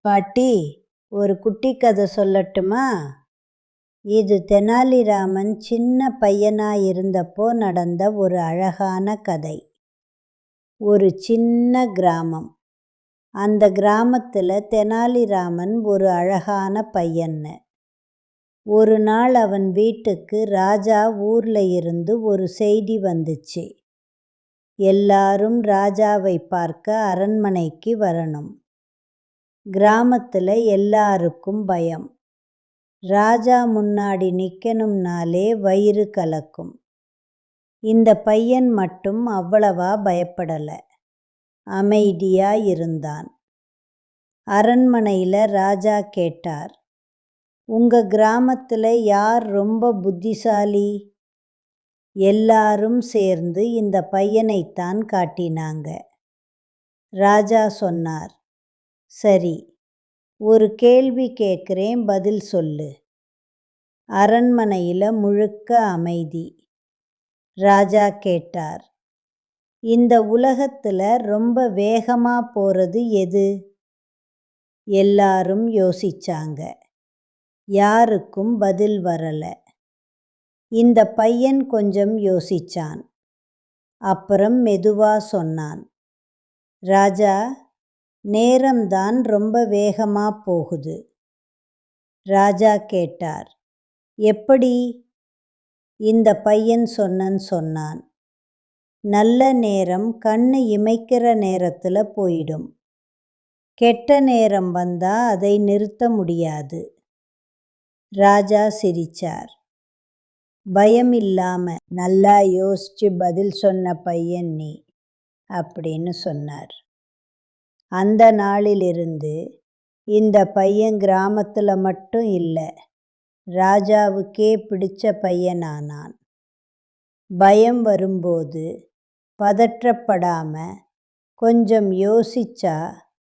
பாட்டி, ஒரு குட்டி கதை சொல்லட்டுமா? இது தெனாலிராமன் சின்ன பையனா இருந்தப்போ நடந்த ஒரு அழகான கதை. ஒரு சின்ன கிராமம். அந்த கிராமத்துல தெனாலிராமன் ஒரு அழகான பையன்னு. ஒரு நாள் அவன் வீட்டுக்கு ராஜா ஊர்ல இருந்து ஒரு செய்தி வந்துச்சு. எல்லாரும் ராஜாவை பார்க்க அரண்மனைக்கு வரணும். கிராமத்துல எல்லாருக்கும் பயம். ராஜா முன்னாடி நிக்கணும்னாலே வயிறு கலக்கும். இந்த பையன் மட்டும் அவ்வளவா பயப்படல. அமைதியா இருந்தான். அரண்மனையில ராஜா கேட்டார், உங்க கிராமத்துல யார் ரொம்ப புத்திசாலி? எல்லாரும் சேர்ந்து இந்த பையனைத்தான் காட்டினாங்க. ராஜா சொன்னார், சரி, ஒரு கேள்வி கேட்கிறேன், பதில் சொல்லு. அரண்மனையில முழுக்க அமைதி. ராஜா கேட்டார், இந்த உலகத்துல ரொம்ப வேகமா போறது எது? எல்லாரும் யோசிச்சாங்க. யாருக்கும் பதில் வரல. இந்த பையன் கொஞ்சம் யோசிச்சான். அப்புறம் மெதுவா சொன்னான், ராஜா, நேரம்தான் ரொம்ப வேகமா போகுது. ராஜா கேட்டார், எப்படி? இந்த பையன் சொன்னான், நல்ல நேரம் கண்ணு இமைக்கிற நேரத்துல போயிடும். கெட்ட நேரம் வந்தா அதை நிறுத்த முடியாது. ராஜா சிரிச்சார். பயம் இல்லாம நல்லா யோசிச்சு பதில் சொன்ன பையன் நீ, அப்படின்னு சொன்னார். அந்த நாளிலிருந்து இந்த பையன் கிராமத்துல மட்டும் இல்லை, ராஜாவுக்கே பிடிச்ச பையனானான். பயம் வரும்போது பதற்றப்படாம கொஞ்சம் யோசிச்சா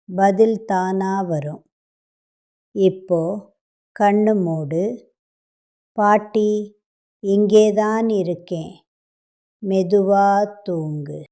பதில் தானா வரும். இப்போ கண்ணு மூடு. பாட்டி, இங்கேதான் இருக்கேன். மெதுவா தூங்கு.